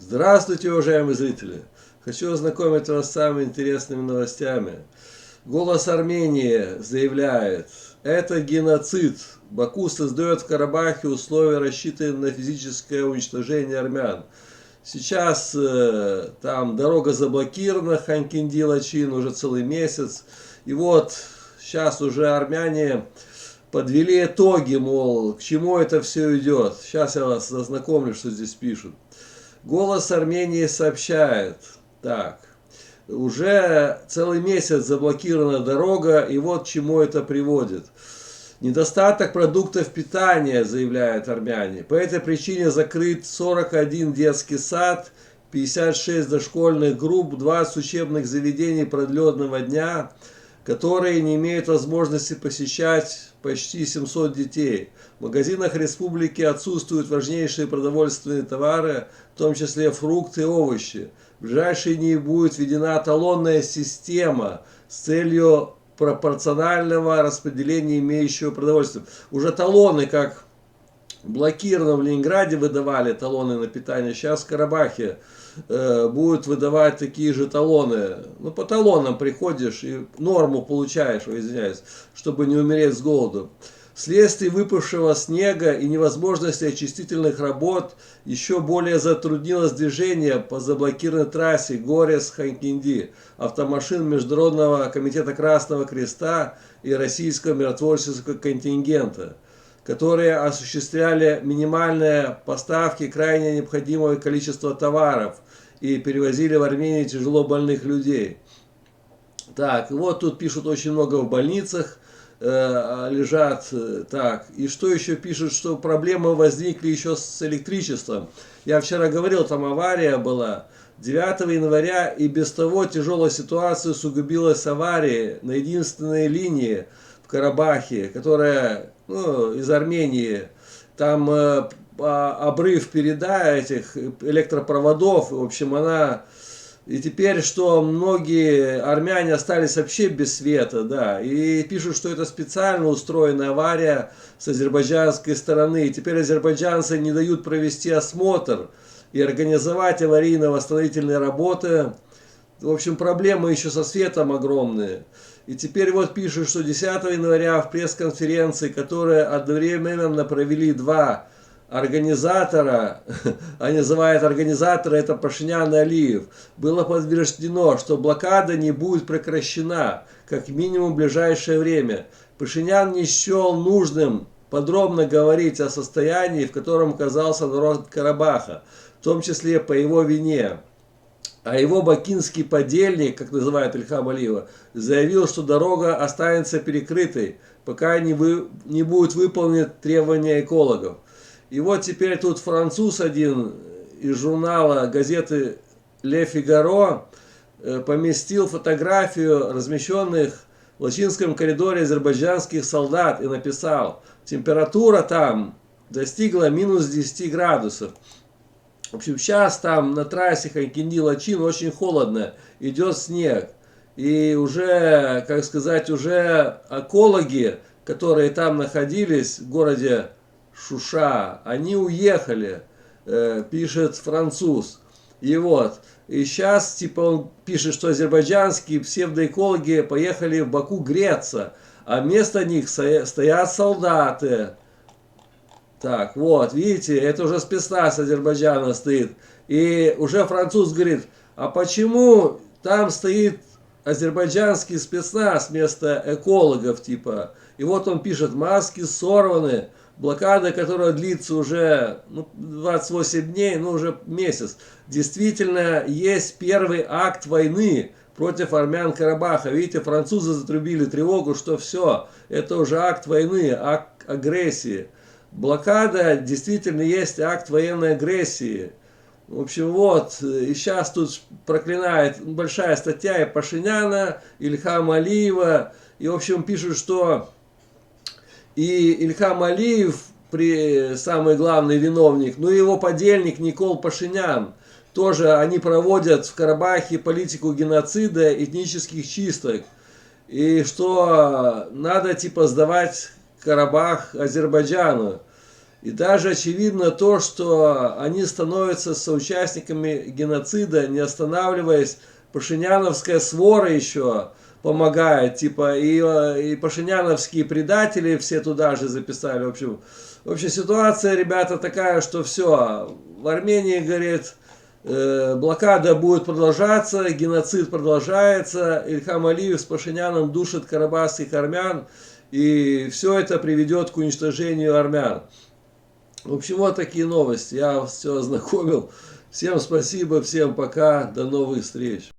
Здравствуйте, уважаемые зрители! Хочу ознакомить вас с самыми интересными новостями. «Голос Армении» заявляет, это геноцид. Баку создает в Карабахе условия, рассчитанные на физическое уничтожение армян. Сейчас там дорога заблокирована, Ханкинди-Лачин, уже целый месяц. И вот сейчас уже армяне подвели итоги, мол, к чему это все идет. Сейчас я вас ознакомлю, что здесь пишут. «Голос Армении» сообщает, так, уже целый месяц заблокирована дорога, и вот к чему это приводит. Недостаток продуктов питания, заявляют армяне. По этой причине закрыт 41 детский сад, 56 дошкольных групп, 20 учебных заведений продленного дня, которые не имеют возможности посещать почти 700 детей. В магазинах республики отсутствуют важнейшие продовольственные товары, в том числе фрукты и овощи. В ближайшие дни будет введена талонная система с целью пропорционального распределения имеющего продовольствия. Уже талоны, как блокировано в Ленинграде, выдавали талоны на питание, сейчас в Карабахе будут выдавать такие же талоны. Ну, по талонам приходишь и норму получаешь, извиняюсь, чтобы не умереть с голоду. Вследствие выпавшего снега и невозможности очистительных работ еще более затруднилось движение по заблокированной трассе Горец-Ханкинди автомашин Международного комитета Красного Креста и российского миротворческого контингента, которые осуществляли минимальные поставки крайне необходимого количества товаров и перевозили в Армению тяжело больных людей. Так, вот тут пишут очень много в больницах лежат. Так, и что еще пишут, что проблемы возникли еще с электричеством. Я вчера говорил, там авария была. 9 января и без того тяжелая ситуация усугубилась аварией на единственной линии в Карабахе, которая из Армении. Там обрыв передач этих электропроводов. В общем, она... И теперь, что многие армяне остались вообще без света, да, и пишут, что это специально устроенная авария с азербайджанской стороны. И теперь азербайджанцы не дают провести осмотр и организовать аварийно-восстановительные работы. В общем, проблемы еще со светом огромные. И теперь вот пишут, что 10 января в пресс-конференции, которые одновременно провели два организатора, они называют организатора, это Пашинян и Алиев, было подтверждено, что блокада не будет прекращена, как минимум в ближайшее время. Пашинян не счел нужным подробно говорить о состоянии, в котором оказался народ Карабаха, в том числе по его вине. А его бакинский подельник, как называют Ильхам Алиева, заявил, что дорога останется перекрытой, пока не будут выполнены требования экологов. И вот теперь тут француз один из журнала газеты «Ле Фигаро» поместил фотографию размещенных в Лачинском коридоре азербайджанских солдат и написал: температура там достигла минус 10 градусов. В общем, сейчас там на трассе Ханкинди-Лачин очень холодно, идет снег. И уже, как сказать, уже экологи, которые там находились в городе Шуша, они уехали, пишет француз. И вот, и сейчас, типа, он пишет, что азербайджанские псевдоэкологи поехали в Баку греться, а вместо них стоят солдаты. Так, вот, видите, это уже спецназ Азербайджана стоит. И уже француз говорит, а почему там стоит азербайджанский спецназ вместо экологов, типа. И вот он пишет, маски сорваны. Блокада, которая длится уже 28 дней, уже месяц, действительно есть первый акт войны против армян Карабаха. Видите, французы затрубили тревогу, что все, это уже акт войны, акт агрессии. Блокада действительно есть акт военной агрессии. В общем, вот, и сейчас тут проклинает большая статья и Пашиняна, Ильхама Алиева, и, в общем, пишут, что и Ильхам Алиев, самый главный виновник, но и его подельник Никол Пашинян, тоже они проводят в Карабахе политику геноцида, этнических чисток. И что надо типа сдавать Карабах Азербайджану. И даже очевидно то, что они становятся соучастниками геноцида, не останавливаясь. Пашиняновская свора еще помогает, типа, и пашиняновские предатели все туда же записали. В общем, ситуация, ребята, такая, что все, в Армении, говорит, блокада будет продолжаться, геноцид продолжается, Ильхам Алиев с Пашиняном душит карабахских армян, и все это приведет к уничтожению армян. В общем, вот такие новости. Я вас все ознакомил. Всем спасибо, всем пока, до новых встреч.